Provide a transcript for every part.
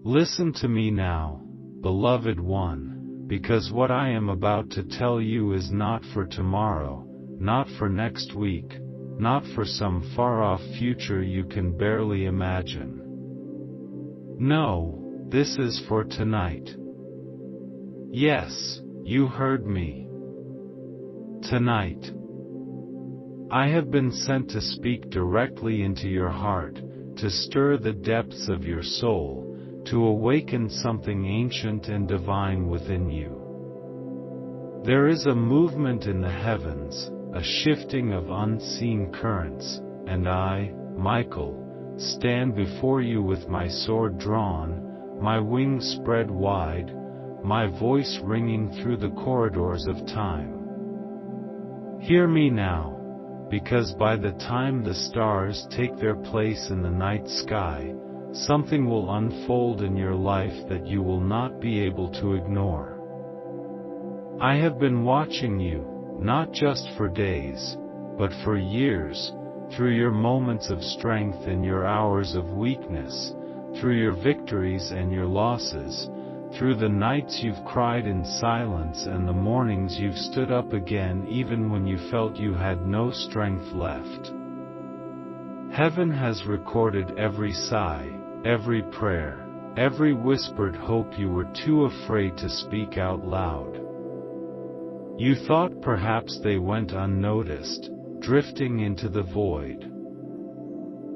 Listen to me now, beloved one, because what I am about to tell you is not for tomorrow, not for next week, not for some far-off future you can barely imagine. No, this is for tonight. Yes, you heard me. Tonight. I have been sent to speak directly into your heart, to stir the depths of your soul, to awaken something ancient and divine within you. There is a movement in the heavens, a shifting of unseen currents, and I, Michael, stand before you with my sword drawn, my wings spread wide, my voice ringing through the corridors of time. Hear me now, because by the time the stars take their place in the night sky, something will unfold in your life that you will not be able to ignore. I have been watching you, not just for days, but for years, through your moments of strength and your hours of weakness, through your victories and your losses, through the nights you've cried in silence and the mornings you've stood up again even when you felt you had no strength left. Heaven has recorded every sigh, every prayer, every whispered hope you were too afraid to speak out loud. You thought perhaps they went unnoticed, drifting into the void.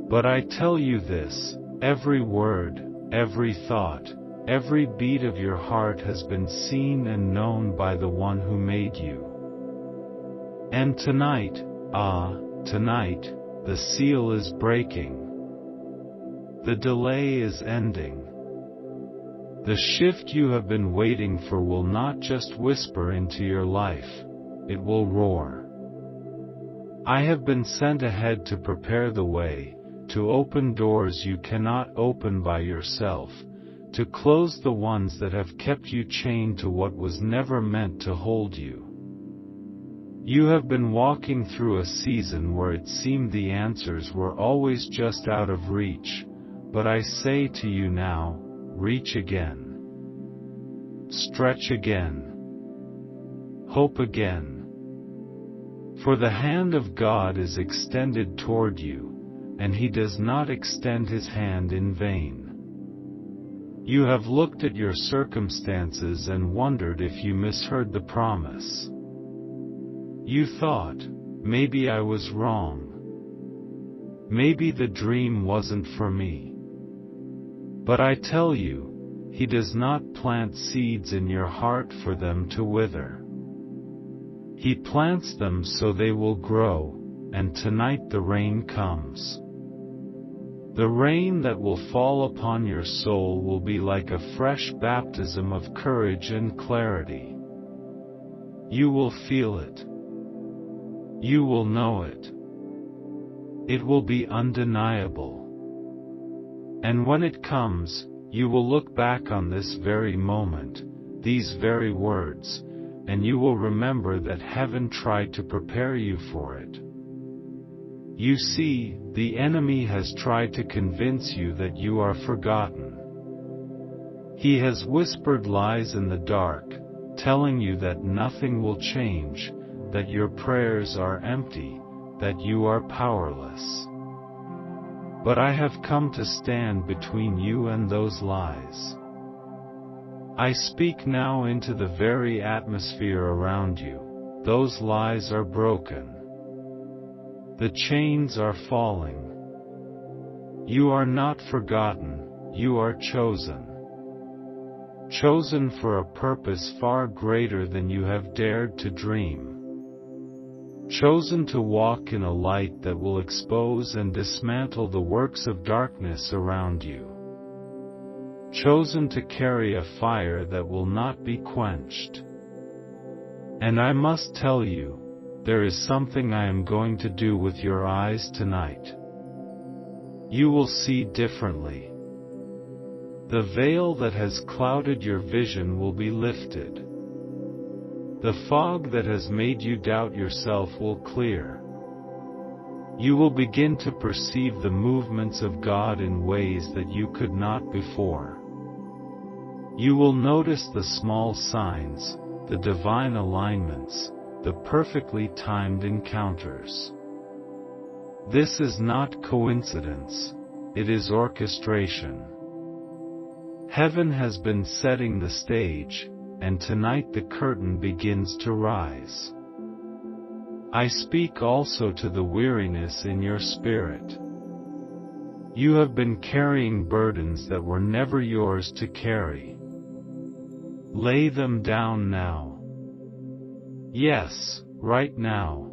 But I tell you this, every word, every thought, every beat of your heart has been seen and known by the one who made you. And tonight, tonight, the seal is breaking. The delay is ending. The shift you have been waiting for will not just whisper into your life, it will roar. I have been sent ahead to prepare the way, to open doors you cannot open by yourself, to close the ones that have kept you chained to what was never meant to hold you. You have been walking through a season where it seemed the answers were always just out of reach, but I say to you now, reach again. Stretch again. Hope again. For the hand of God is extended toward you, and He does not extend His hand in vain. You have looked at your circumstances and wondered if you misheard the promise. You thought, maybe I was wrong. Maybe the dream wasn't for me. But I tell you, He does not plant seeds in your heart for them to wither. He plants them so they will grow, and tonight the rain comes. The rain that will fall upon your soul will be like a fresh baptism of courage and clarity. You will feel it. You will know it. It will be undeniable. And when it comes, you will look back on this very moment, these very words, and you will remember that heaven tried to prepare you for it. You see, the enemy has tried to convince you that you are forgotten. He has whispered lies in the dark, telling you that nothing will change, that your prayers are empty, that you are powerless. But I have come to stand between you and those lies. I speak now into the very atmosphere around you. Those lies are broken. The chains are falling. You are not forgotten, you are chosen. Chosen for a purpose far greater than you have dared to dream. Chosen to walk in a light that will expose and dismantle the works of darkness around you. Chosen to carry a fire that will not be quenched. And I must tell you, there is something I am going to do with your eyes tonight. You will see differently. The veil that has clouded your vision will be lifted. The fog that has made you doubt yourself will clear. You will begin to perceive the movements of God in ways that you could not before. You will notice the small signs, the divine alignments, the perfectly timed encounters. This is not coincidence, it is orchestration. Heaven has been setting the stage, and tonight the curtain begins to rise. I speak also to the weariness in your spirit. You have been carrying burdens that were never yours to carry. Lay them down now. Yes, right now.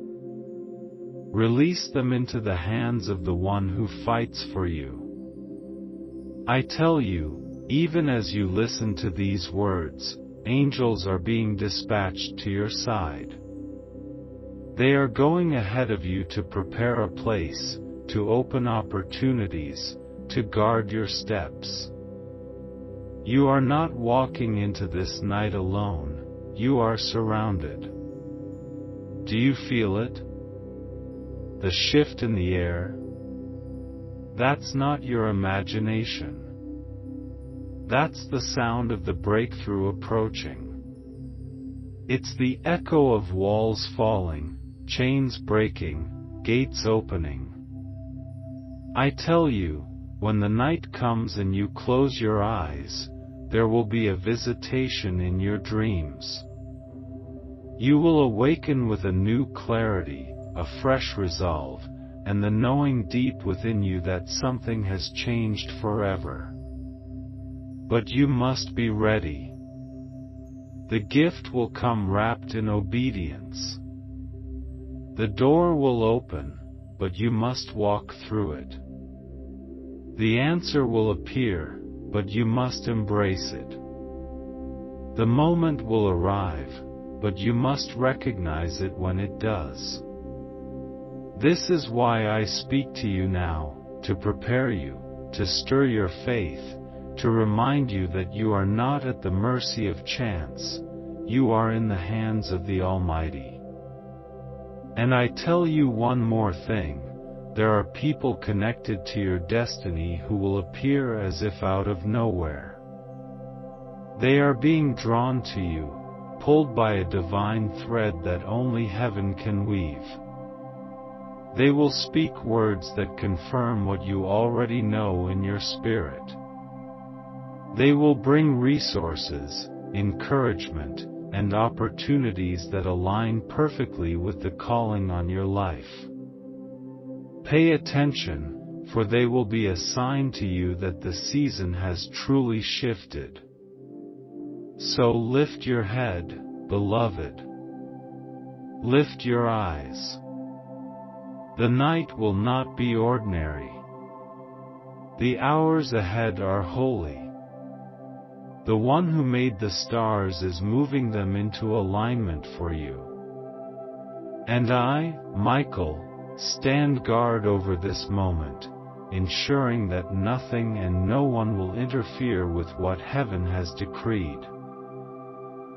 Release them into the hands of the one who fights for you. I tell you, even as you listen to these words, angels are being dispatched to your side. They are going ahead of you to prepare a place, to open opportunities, to guard your steps. You are not walking into this night alone, you are surrounded. Do you feel it? The shift in the air? That's not your imagination. That's the sound of the breakthrough approaching. It's the echo of walls falling, chains breaking, gates opening. I tell you, when the night comes and you close your eyes, there will be a visitation in your dreams. You will awaken with a new clarity, a fresh resolve, and the knowing deep within you that something has changed forever. But you must be ready. The gift will come wrapped in obedience. The door will open, but you must walk through it. The answer will appear, but you must embrace it. The moment will arrive, but you must recognize it when it does. This is why I speak to you now, to prepare you, to stir your faith, to remind you that you are not at the mercy of chance, you are in the hands of the Almighty. And I tell you one more thing, there are people connected to your destiny who will appear as if out of nowhere. They are being drawn to you, pulled by a divine thread that only heaven can weave. They will speak words that confirm what you already know in your spirit. They will bring resources, encouragement, and opportunities that align perfectly with the calling on your life. Pay attention, for they will be a sign to you that the season has truly shifted. So lift your head, beloved. Lift your eyes. The night will not be ordinary. The hours ahead are holy. The one who made the stars is moving them into alignment for you. And I, Michael, stand guard over this moment, ensuring that nothing and no one will interfere with what heaven has decreed.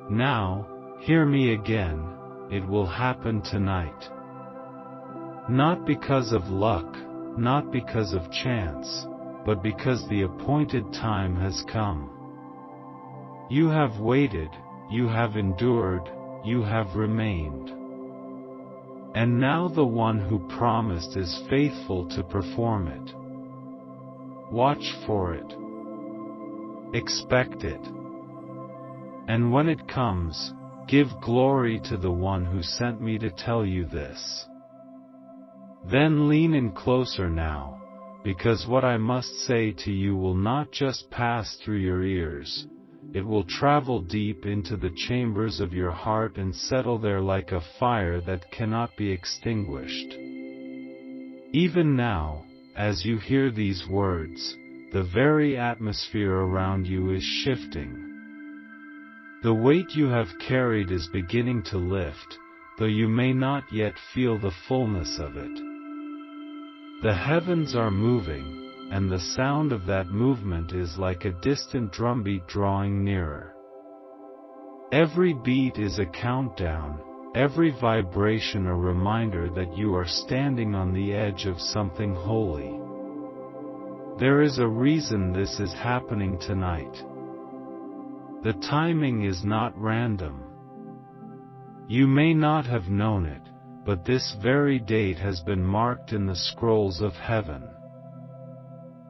Now, hear me again, it will happen tonight. Not because of luck, not because of chance, but because the appointed time has come. You have waited, you have endured, you have remained. And now the one who promised is faithful to perform it. Watch for it. Expect it. And when it comes, give glory to the one who sent me to tell you this. Then lean in closer now, because what I must say to you will not just pass through your ears, it will travel deep into the chambers of your heart and settle there like a fire that cannot be extinguished. Even now, as you hear these words, the very atmosphere around you is shifting. The weight you have carried is beginning to lift, though you may not yet feel the fullness of it. The heavens are moving, and the sound of that movement is like a distant drumbeat drawing nearer. Every beat is a countdown, every vibration a reminder that you are standing on the edge of something holy. There is a reason this is happening tonight. The timing is not random. You may not have known it, but this very date has been marked in the scrolls of heaven.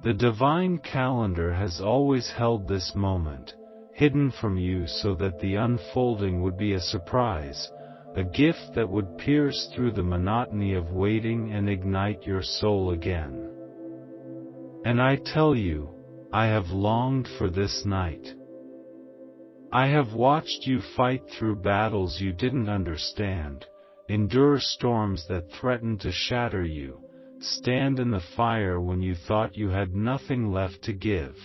The divine calendar has always held this moment, hidden from you so that the unfolding would be a surprise, a gift that would pierce through the monotony of waiting and ignite your soul again. And I tell you, I have longed for this night. I have watched you fight through battles you didn't understand, endure storms that threatened to shatter you, stand in the fire when you thought you had nothing left to give.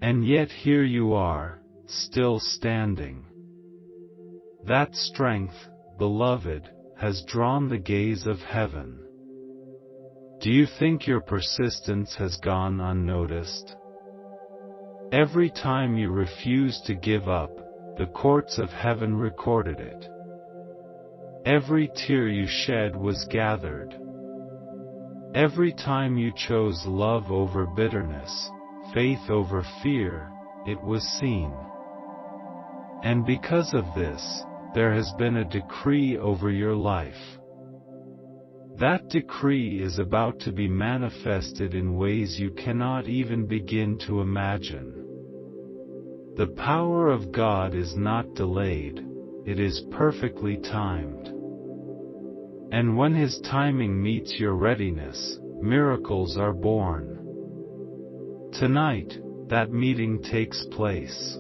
And yet here you are, still standing. That strength, beloved, has drawn the gaze of heaven. Do you think your persistence has gone unnoticed? Every time you refused to give up, the courts of heaven recorded it. Every tear you shed was gathered. Every time you chose love over bitterness, faith over fear, it was seen. And because of this, there has been a decree over your life. That decree is about to be manifested in ways you cannot even begin to imagine. The power of God is not delayed, it is perfectly timed. And when His timing meets your readiness, miracles are born. Tonight, that meeting takes place.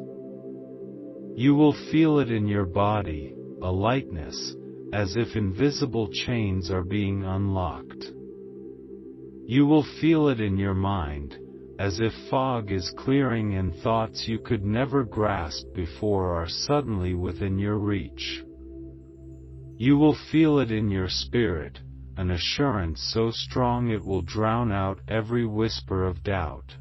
You will feel it in your body, a lightness, as if invisible chains are being unlocked. You will feel it in your mind, as if fog is clearing and thoughts you could never grasp before are suddenly within your reach. You will feel it in your spirit, an assurance so strong it will drown out every whisper of doubt.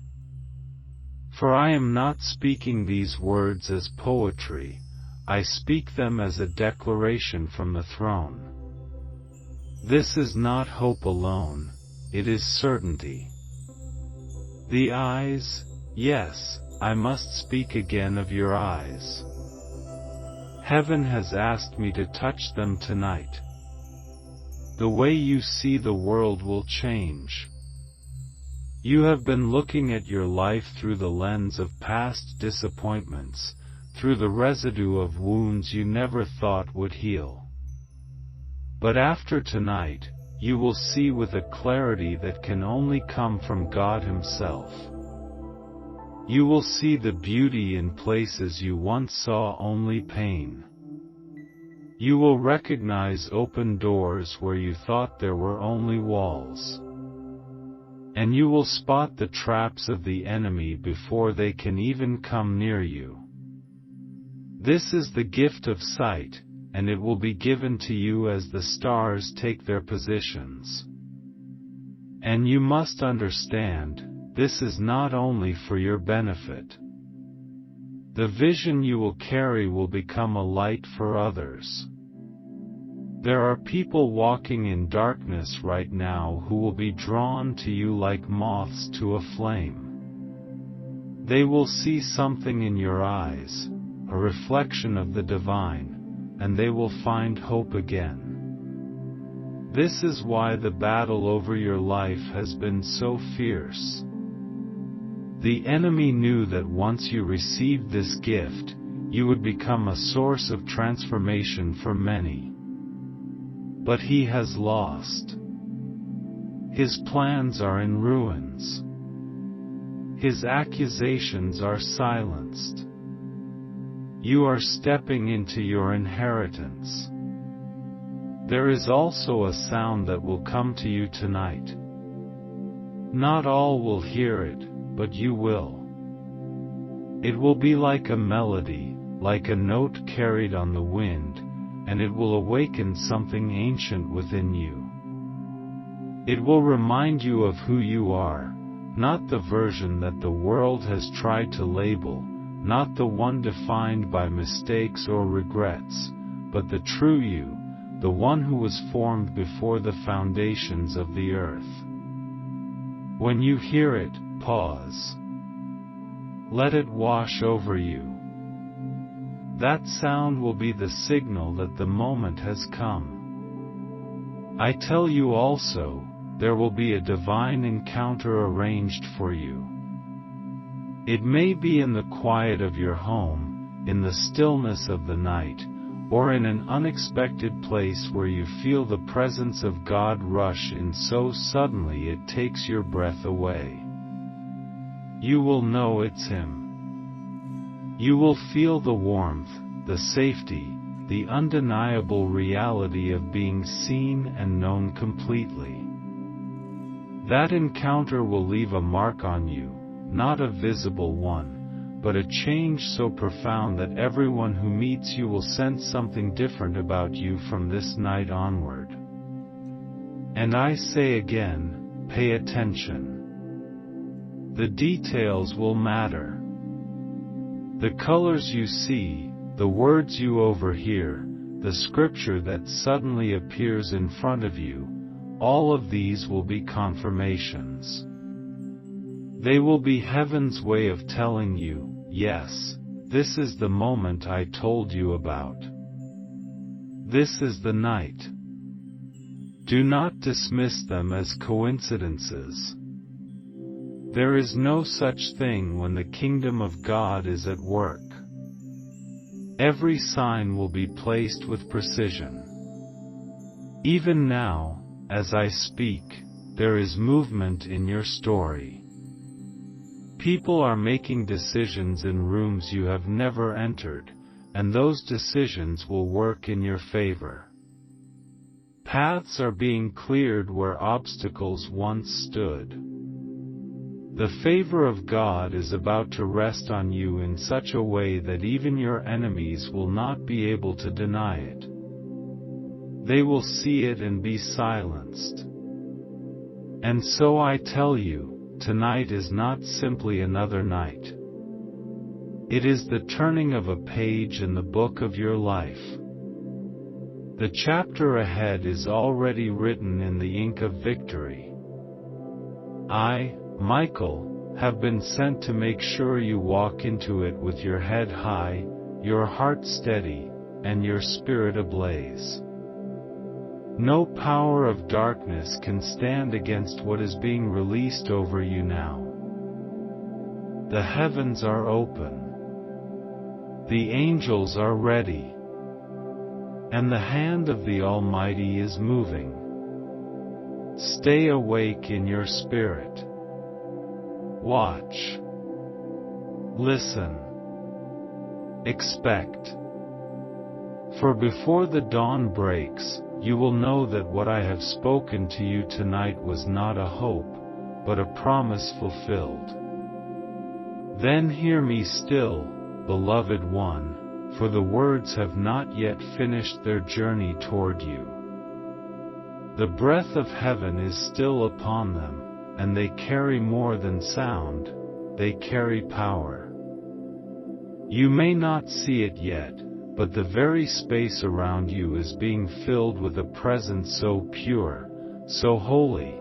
For I am not speaking these words as poetry, I speak them as a declaration from the throne. This is not hope alone, it is certainty. The eyes, yes, I must speak again of your eyes. Heaven has asked me to touch them tonight. The way you see the world will change. You have been looking at your life through the lens of past disappointments, through the residue of wounds you never thought would heal. But after tonight, you will see with a clarity that can only come from God Himself. You will see the beauty in places you once saw only pain. You will recognize open doors where you thought there were only walls. And you will spot the traps of the enemy before they can even come near you. This is the gift of sight, and it will be given to you as the stars take their positions. And you must understand, this is not only for your benefit. The vision you will carry will become a light for others. There are people walking in darkness right now who will be drawn to you like moths to a flame. They will see something in your eyes, a reflection of the divine, and they will find hope again. This is why the battle over your life has been so fierce. The enemy knew that once you received this gift, you would become a source of transformation for many. But he has lost. His plans are in ruins. His accusations are silenced. You are stepping into your inheritance. There is also a sound that will come to you tonight. Not all will hear it, but you will. It will be like a melody, like a note carried on the wind, and it will awaken something ancient within you. It will remind you of who you are, not the version that the world has tried to label, not the one defined by mistakes or regrets, but the true you, the one who was formed before the foundations of the earth. When you hear it, pause. Let it wash over you. That sound will be the signal that the moment has come. I tell you also, there will be a divine encounter arranged for you. It may be in the quiet of your home, in the stillness of the night, or in an unexpected place where you feel the presence of God rush in so suddenly it takes your breath away. You will know it's Him. You will feel the warmth, the safety, the undeniable reality of being seen and known completely. That encounter will leave a mark on you, not a visible one, but a change so profound that everyone who meets you will sense something different about you from this night onward. And I say again, pay attention. The details will matter. The colors you see, the words you overhear, the scripture that suddenly appears in front of you, all of these will be confirmations. They will be heaven's way of telling you, yes, this is the moment I told you about. This is the night. Do not dismiss them as coincidences. There is no such thing when the kingdom of God is at work. Every sign will be placed with precision. Even now, as I speak, there is movement in your story. People are making decisions in rooms you have never entered, and those decisions will work in your favor. Paths are being cleared where obstacles once stood. The favor of God is about to rest on you in such a way that even your enemies will not be able to deny it. They will see it and be silenced. And so I tell you, tonight is not simply another night. It is the turning of a page in the book of your life. The chapter ahead is already written in the ink of victory. I, Michael, have been sent to make sure you walk into it with your head high, your heart steady, and your spirit ablaze. No power of darkness can stand against what is being released over you now. The heavens are open. The angels are ready. And the hand of the Almighty is moving. Stay awake in your spirit. Watch. Listen. Expect. For before the dawn breaks, you will know that what I have spoken to you tonight was not a hope, but a promise fulfilled. Then hear me still, beloved one, for the words have not yet finished their journey toward you. The breath of heaven is still upon them, and they carry more than sound, they carry power. You may not see it yet, but the very space around you is being filled with a presence so pure, so holy,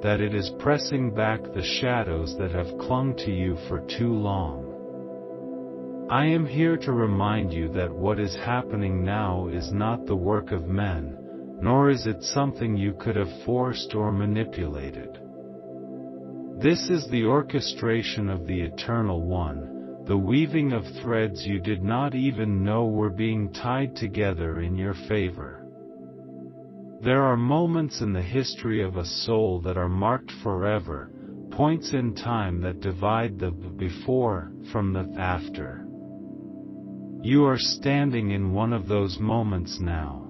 that it is pressing back the shadows that have clung to you for too long. I am here to remind you that what is happening now is not the work of men, nor is it something you could have forced or manipulated. This is the orchestration of the Eternal One, the weaving of threads you did not even know were being tied together in your favor. There are moments in the history of a soul that are marked forever, points in time that divide the before from the after. You are standing in one of those moments now.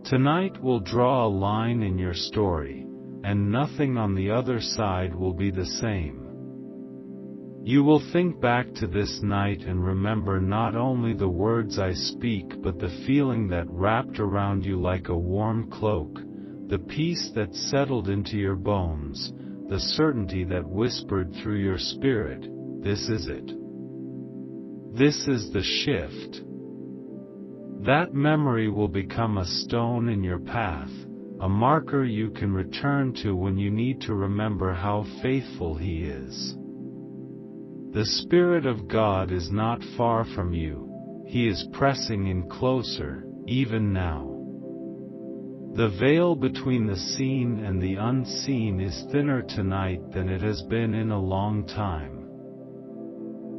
Tonight will draw a line in your story, and nothing on the other side will be the same. You will think back to this night and remember not only the words I speak but the feeling that wrapped around you like a warm cloak, the peace that settled into your bones, the certainty that whispered through your spirit, this is it. This is the shift. That memory will become a stone in your path, a marker you can return to when you need to remember how faithful He is. The Spirit of God is not far from you. He is pressing in closer, even now. The veil between the seen and the unseen is thinner tonight than it has been in a long time.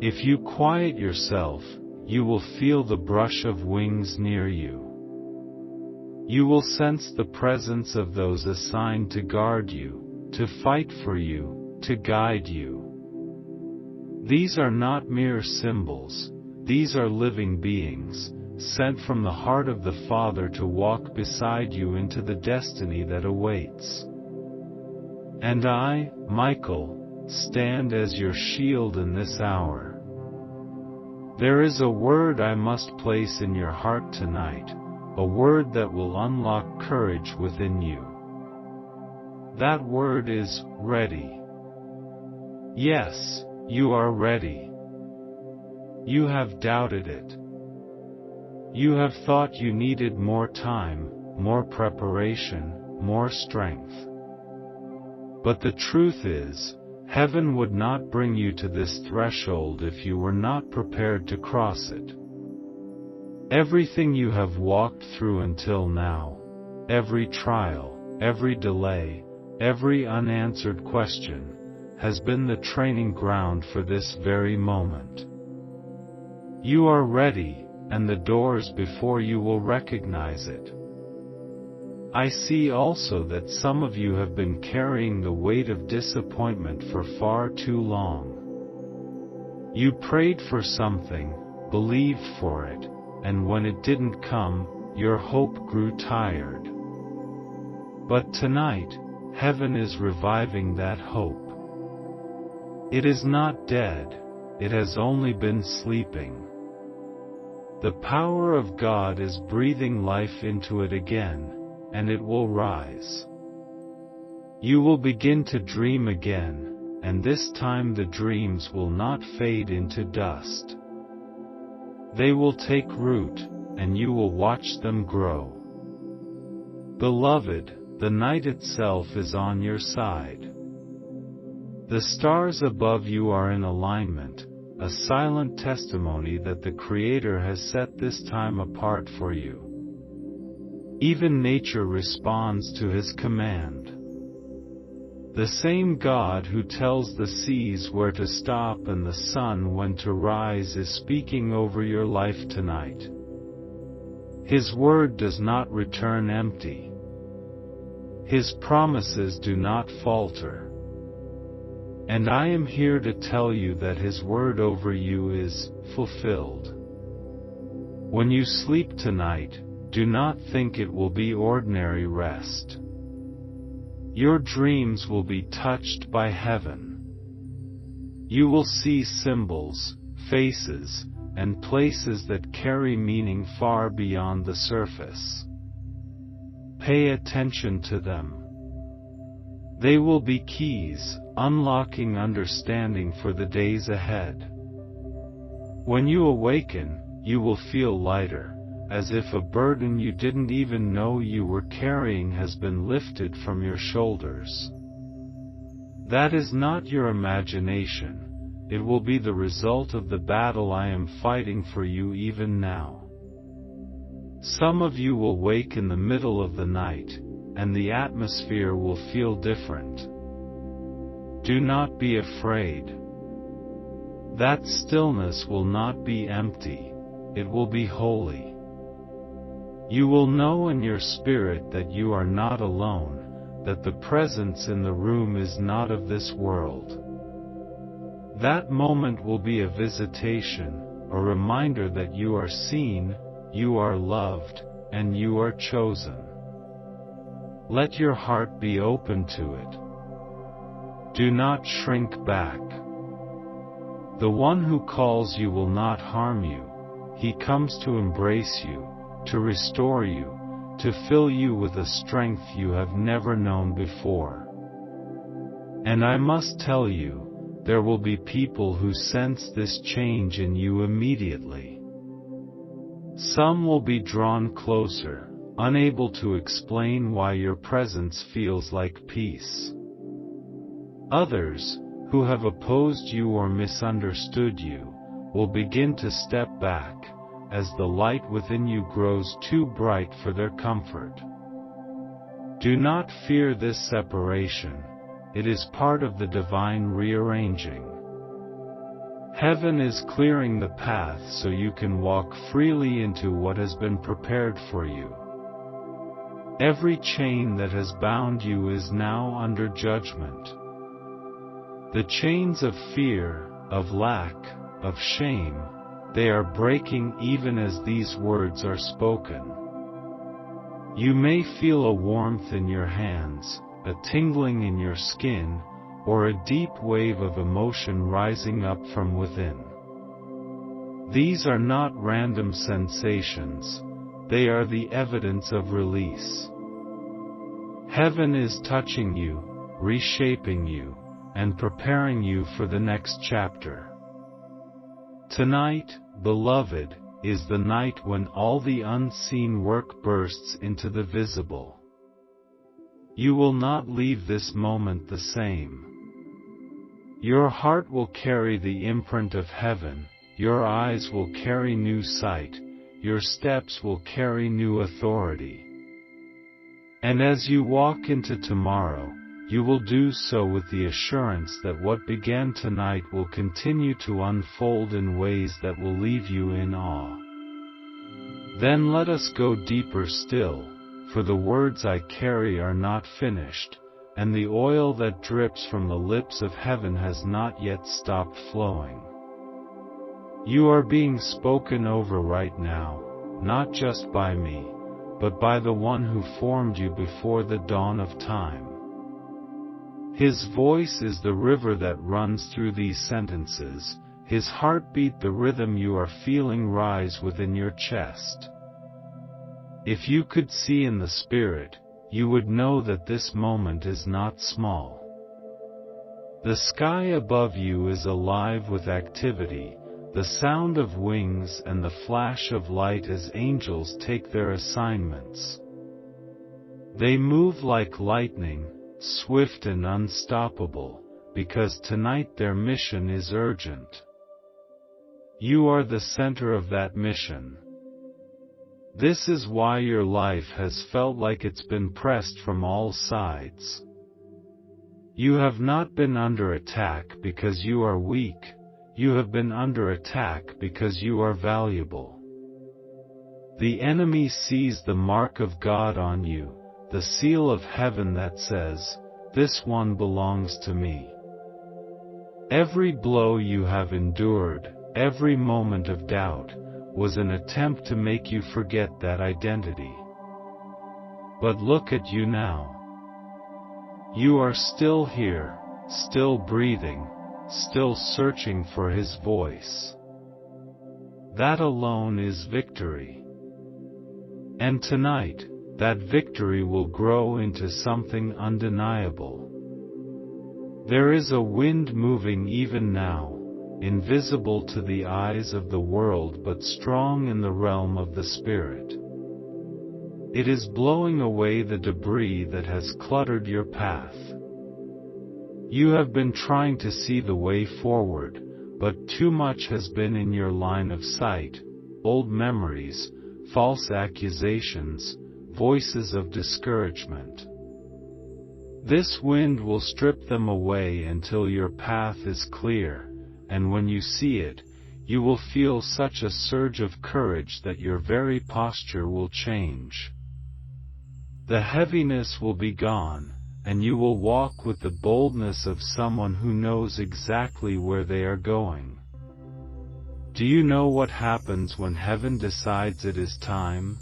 If you quiet yourself, you will feel the brush of wings near you. You will sense the presence of those assigned to guard you, to fight for you, to guide you. These are not mere symbols, these are living beings, sent from the heart of the Father to walk beside you into the destiny that awaits. And I, Michael, stand as your shield in this hour. There is a word I must place in your heart tonight, a word that will unlock courage within you. That word is, ready. Yes, you are ready. You have doubted it. You have thought you needed more time, more preparation, more strength. But the truth is, heaven would not bring you to this threshold if you were not prepared to cross it. Everything you have walked through until now, every trial, every delay, every unanswered question, has been the training ground for this very moment. You are ready, and the doors before you will recognize it. I see also that some of you have been carrying the weight of disappointment for far too long. You prayed for something, believed for it, and when it didn't come, your hope grew tired. But tonight, heaven is reviving that hope. It is not dead, it has only been sleeping. The power of God is breathing life into it again, and it will rise. You will begin to dream again, and this time the dreams will not fade into dust. They will take root, and you will watch them grow. Beloved, the night itself is on your side. The stars above you are in alignment, a silent testimony that the Creator has set this time apart for you. Even nature responds to His command. The same God who tells the seas where to stop and the sun when to rise is speaking over your life tonight. His word does not return empty. His promises do not falter. And I am here to tell you that His word over you is fulfilled. When you sleep tonight, do not think it will be ordinary rest. Your dreams will be touched by heaven. You will see symbols, faces, and places that carry meaning far beyond the surface. Pay attention to them. They will be keys, unlocking understanding for the days ahead. When you awaken, you will feel lighter, as if a burden you didn't even know you were carrying has been lifted from your shoulders. That is not your imagination, it will be the result of the battle I am fighting for you even now. Some of you will wake in the middle of the night, and the atmosphere will feel different. Do not be afraid. That stillness will not be empty, it will be holy. You will know in your spirit that you are not alone, that the presence in the room is not of this world. That moment will be a visitation, a reminder that you are seen, you are loved, and you are chosen. Let your heart be open to it. Do not shrink back. The one who calls you will not harm you. He comes to embrace you, to restore you, to fill you with a strength you have never known before. And I must tell you, there will be people who sense this change in you immediately. Some will be drawn closer, unable to explain why your presence feels like peace. Others, who have opposed you or misunderstood you, will begin to step back, as the light within you grows too bright for their comfort. Do not fear this separation, it is part of the divine rearranging. Heaven is clearing the path so you can walk freely into what has been prepared for you. Every chain that has bound you is now under judgment. The chains of fear, of lack, of shame, they are breaking even as these words are spoken. You may feel a warmth in your hands, a tingling in your skin, or a deep wave of emotion rising up from within. These are not random sensations, they are the evidence of release. Heaven is touching you, reshaping you, and preparing you for the next chapter. Tonight, beloved, is the night when all the unseen work bursts into the visible. You will not leave this moment the same. Your heart will carry the imprint of heaven, your eyes will carry new sight, your steps will carry new authority. And as you walk into tomorrow, you will do so with the assurance that what began tonight will continue to unfold in ways that will leave you in awe. Then let us go deeper still, for the words I carry are not finished, and the oil that drips from the lips of heaven has not yet stopped flowing. You are being spoken over right now, not just by me, but by the one who formed you before the dawn of time. His voice is the river that runs through these sentences, his heartbeat the rhythm you are feeling rise within your chest. If you could see in the Spirit, you would know that this moment is not small. The sky above you is alive with activity, the sound of wings and the flash of light as angels take their assignments. They move like lightning, swift and unstoppable, because tonight their mission is urgent. You are the center of that mission. This is why your life has felt like it's been pressed from all sides. You have not been under attack because you are weak, you have been under attack because you are valuable. The enemy sees the mark of God on you, the seal of heaven that says, "This one belongs to me." Every blow you have endured, every moment of doubt, was an attempt to make you forget that identity. But look at you now. You are still here, still breathing, still searching for His voice. That alone is victory. And tonight, that victory will grow into something undeniable. There is a wind moving even now, invisible to the eyes of the world but strong in the realm of the Spirit. It is blowing away the debris that has cluttered your path. You have been trying to see the way forward, but too much has been in your line of sight, old memories, false accusations, voices of discouragement. This wind will strip them away until your path is clear, and when you see it, you will feel such a surge of courage that your very posture will change. The heaviness will be gone, and you will walk with the boldness of someone who knows exactly where they are going. Do you know what happens when heaven decides it is time?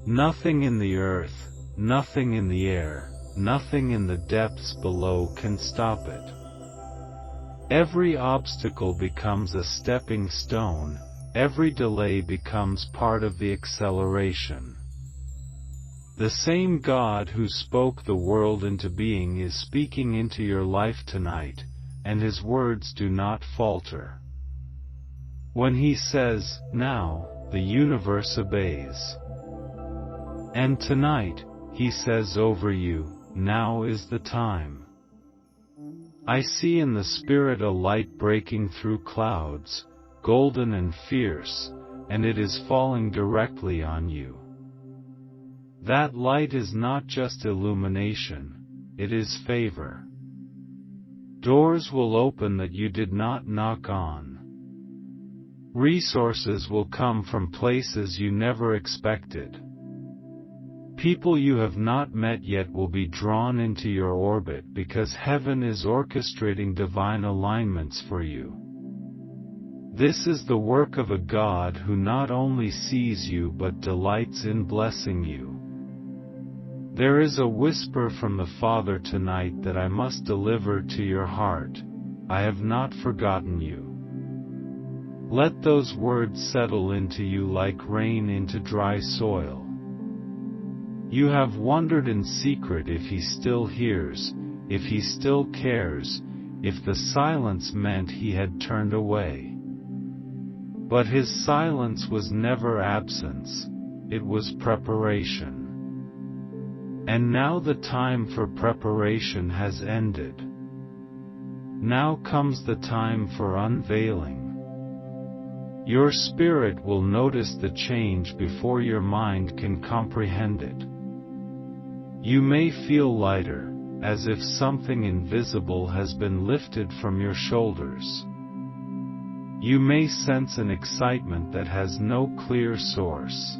Nothing in the earth, nothing in the air, nothing in the depths below can stop it. Every obstacle becomes a stepping stone, every delay becomes part of the acceleration. The same God who spoke the world into being is speaking into your life tonight, and His words do not falter. When He says, "Now," the universe obeys. And tonight, He says over you, "Now is the time." I see in the Spirit a light breaking through clouds, golden and fierce, and it is falling directly on you. That light is not just illumination, it is favor. Doors will open that you did not knock on. Resources will come from places you never expected. People you have not met yet will be drawn into your orbit because heaven is orchestrating divine alignments for you. This is the work of a God who not only sees you but delights in blessing you. There is a whisper from the Father tonight that I must deliver to your heart: I have not forgotten you. Let those words settle into you like rain into dry soil. You have wondered in secret if He still hears, if He still cares, if the silence meant He had turned away. But His silence was never absence, it was preparation. And now the time for preparation has ended. Now comes the time for unveiling. Your spirit will notice the change before your mind can comprehend it. You may feel lighter, as if something invisible has been lifted from your shoulders. You may sense an excitement that has no clear source.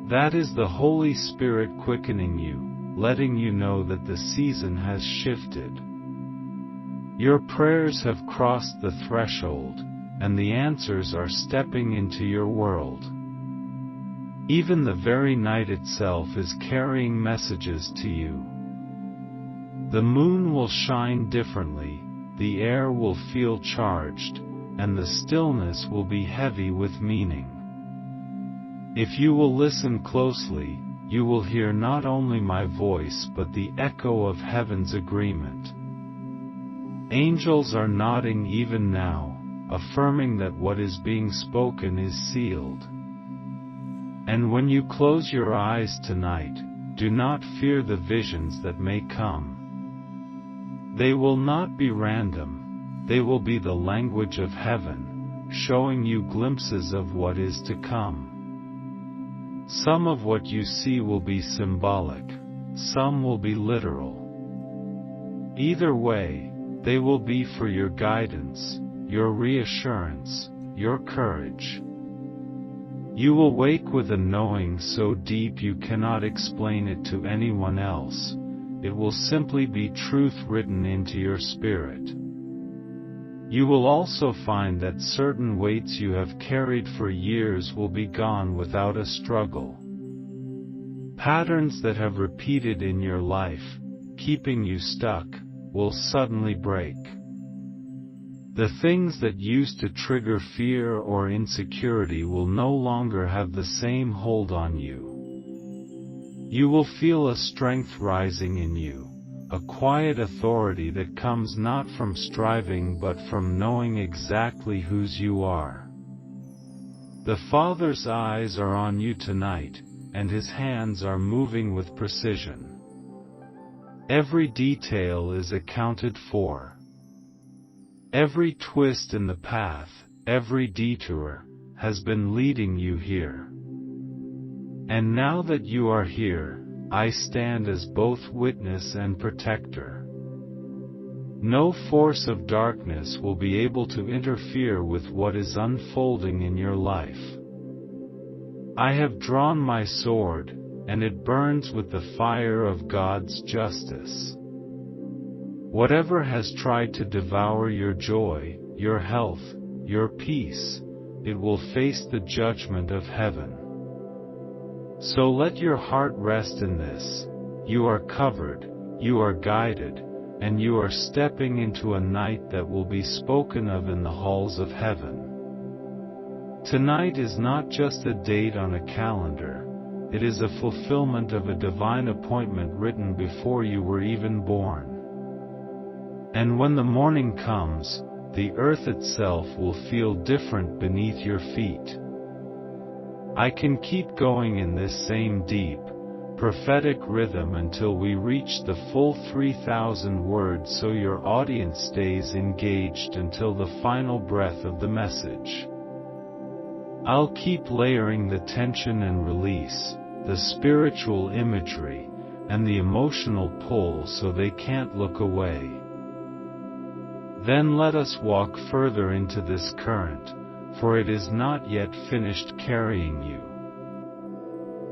That is the Holy Spirit quickening you, letting you know that the season has shifted. Your prayers have crossed the threshold, and the answers are stepping into your world. Even the very night itself is carrying messages to you. The moon will shine differently, the air will feel charged, and the stillness will be heavy with meaning. If you will listen closely, you will hear not only my voice but the echo of heaven's agreement. Angels are nodding even now, affirming that what is being spoken is sealed. And when you close your eyes tonight, do not fear the visions that may come. They will not be random, they will be the language of heaven, showing you glimpses of what is to come. Some of what you see will be symbolic, some will be literal. Either way, they will be for your guidance, your reassurance, your courage. You will wake with a knowing so deep you cannot explain it to anyone else. It will simply be truth written into your spirit. You will also find that certain weights you have carried for years will be gone without a struggle. Patterns that have repeated in your life, keeping you stuck, will suddenly break. The things that used to trigger fear or insecurity will no longer have the same hold on you. You will feel a strength rising in you, a quiet authority that comes not from striving but from knowing exactly whose you are. The Father's eyes are on you tonight, and His hands are moving with precision. Every detail is accounted for. Every twist in the path, every detour, has been leading you here. And now that you are here, I stand as both witness and protector. No force of darkness will be able to interfere with what is unfolding in your life. I have drawn my sword, and it burns with the fire of God's justice. Whatever has tried to devour your joy, your health, your peace, it will face the judgment of heaven. So let your heart rest in this: you are covered, you are guided, and you are stepping into a night that will be spoken of in the halls of heaven. Tonight is not just a date on a calendar, it is a fulfillment of a divine appointment written before you were even born. And when the morning comes, the earth itself will feel different beneath your feet. I can keep going in this same deep, prophetic rhythm until we reach the full 3,000 words, so your audience stays engaged until the final breath of the message. I'll keep layering the tension and release, the spiritual imagery, and the emotional pull so they can't look away. Then let us walk further into this current, for it is not yet finished carrying you.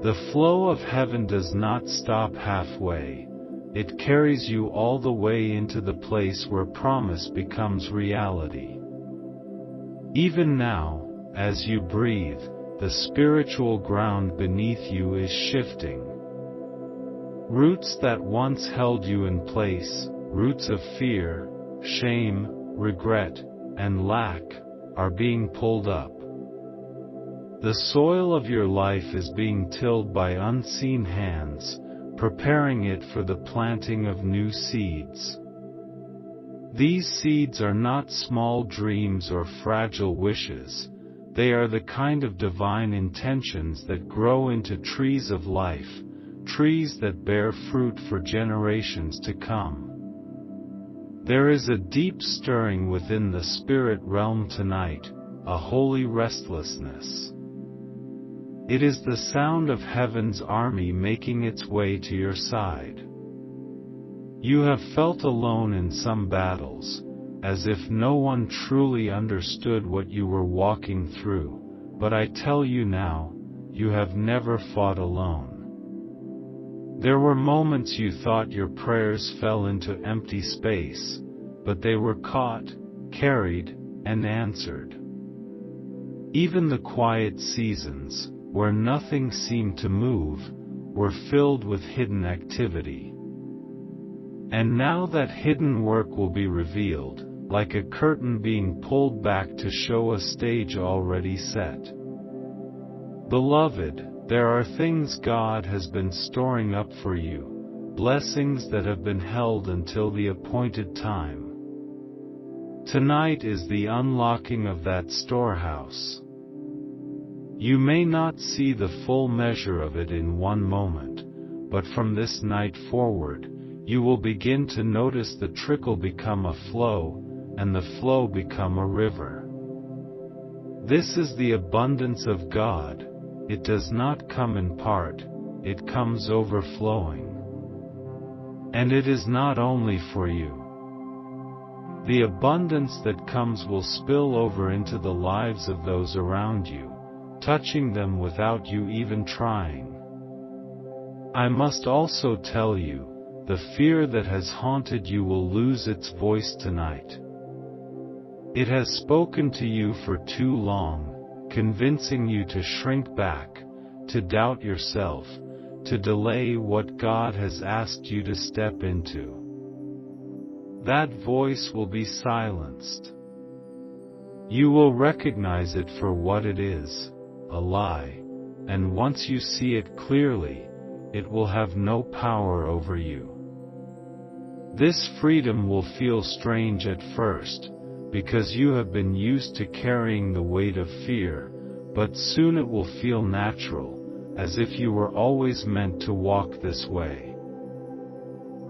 The flow of heaven does not stop halfway, it carries you all the way into the place where promise becomes reality. Even now, as you breathe, the spiritual ground beneath you is shifting. Roots that once held you in place, roots of fear, shame, regret, and lack, are being pulled up. The soil of your life is being tilled by unseen hands, preparing it for the planting of new seeds. These seeds are not small dreams or fragile wishes, they are the kind of divine intentions that grow into trees of life, trees that bear fruit for generations to come. There is a deep stirring within the spirit realm tonight, a holy restlessness. It is the sound of heaven's army making its way to your side. You have felt alone in some battles, as if no one truly understood what you were walking through, but I tell you now, you have never fought alone. There were moments you thought your prayers fell into empty space, but they were caught, carried, and answered. Even the quiet seasons, where nothing seemed to move, were filled with hidden activity. And now that hidden work will be revealed, like a curtain being pulled back to show a stage already set. Beloved, there are things God has been storing up for you, blessings that have been held until the appointed time. Tonight is the unlocking of that storehouse. You may not see the full measure of it in one moment, but from this night forward, you will begin to notice the trickle become a flow, and the flow become a river. This is the abundance of God. It does not come in part, it comes overflowing. And it is not only for you. The abundance that comes will spill over into the lives of those around you, touching them without you even trying. I must also tell you, the fear that has haunted you will lose its voice tonight. It has spoken to you for too long, convincing you to shrink back, to doubt yourself, to delay what God has asked you to step into. That voice will be silenced. You will recognize it for what it is, a lie, and once you see it clearly, it will have no power over you. This freedom will feel strange at first, because you have been used to carrying the weight of fear, but soon it will feel natural, as if you were always meant to walk this way.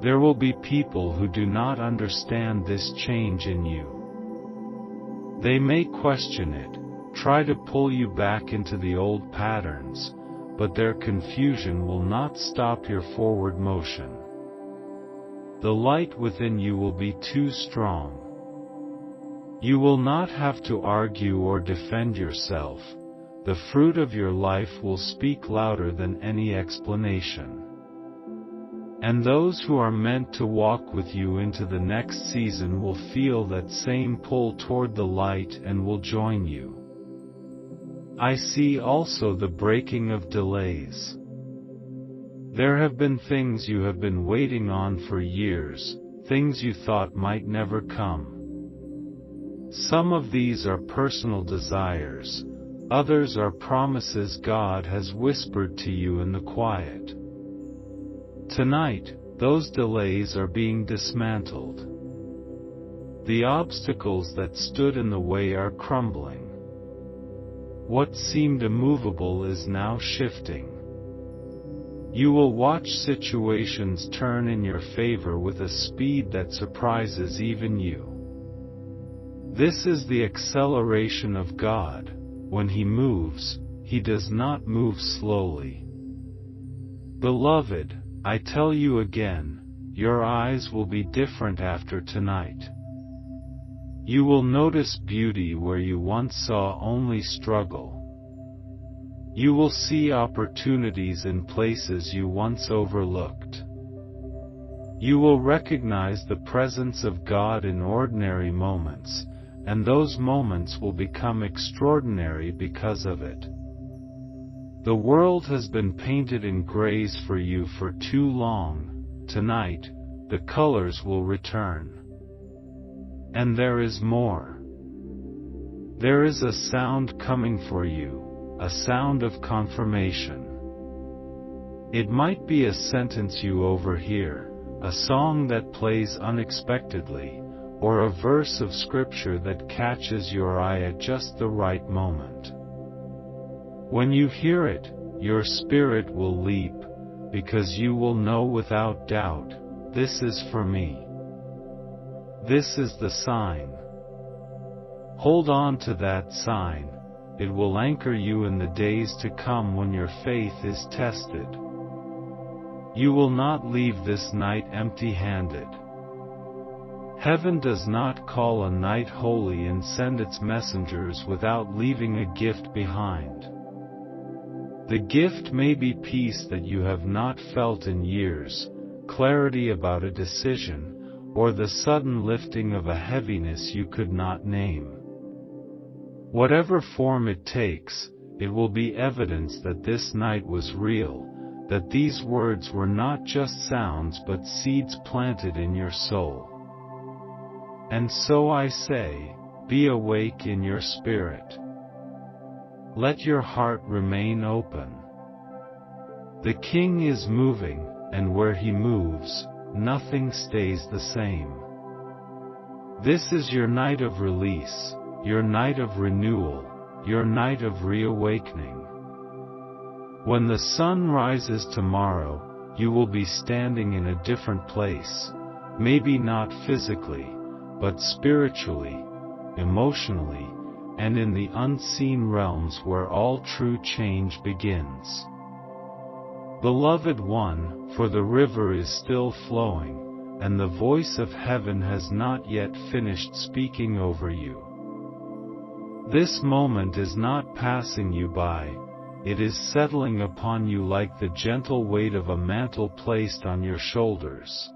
There will be people who do not understand this change in you. They may question it, try to pull you back into the old patterns, but their confusion will not stop your forward motion. The light within you will be too strong. You will not have to argue or defend yourself. The fruit of your life will speak louder than any explanation. And those who are meant to walk with you into the next season will feel that same pull toward the light and will join you. I see also the breaking of delays. There have been things you have been waiting on for years, things you thought might never come. Some of these are personal desires, others are promises God has whispered to you in the quiet. Tonight, those delays are being dismantled. The obstacles that stood in the way are crumbling. What seemed immovable is now shifting. You will watch situations turn in your favor with a speed that surprises even you. This is the acceleration of God, when He moves, He does not move slowly. Beloved, I tell you again, your eyes will be different after tonight. You will notice beauty where you once saw only struggle. You will see opportunities in places you once overlooked. You will recognize the presence of God in ordinary moments, and those moments will become extraordinary because of it. The world has been painted in grays for you for too long. Tonight, the colors will return. And there is more. There is a sound coming for you, a sound of confirmation. It might be a sentence you overhear, a song that plays unexpectedly, or a verse of scripture that catches your eye at just the right moment. When you hear it, your spirit will leap, because you will know without doubt, this is for me. This is the sign. Hold on to that sign. It will anchor you in the days to come when your faith is tested. You will not leave this night empty-handed. Heaven does not call a night holy and send its messengers without leaving a gift behind. The gift may be peace that you have not felt in years, clarity about a decision, or the sudden lifting of a heaviness you could not name. Whatever form it takes, it will be evidence that this night was real, that these words were not just sounds but seeds planted in your soul. And so I say, be awake in your spirit. Let your heart remain open. The King is moving, and where He moves, nothing stays the same. This is your night of release, your night of renewal, your night of reawakening. When the sun rises tomorrow, you will be standing in a different place, maybe not physically, but spiritually, emotionally, and in the unseen realms where all true change begins. Beloved one, for the river is still flowing, and the voice of heaven has not yet finished speaking over you. This moment is not passing you by, it is settling upon you like the gentle weight of a mantle placed on your shoulders.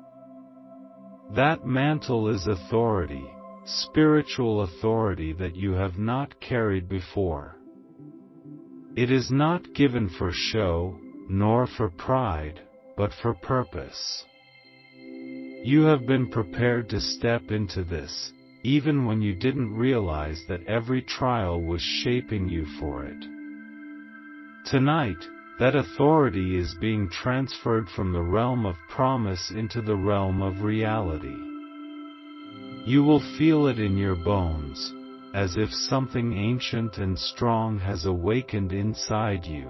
That mantle is authority, spiritual authority that you have not carried before. It is not given for show, nor for pride, but for purpose. You have been prepared to step into this, even when you didn't realize that every trial was shaping you for it. Tonight, that authority is being transferred from the realm of promise into the realm of reality. You will feel it in your bones, as if something ancient and strong has awakened inside you.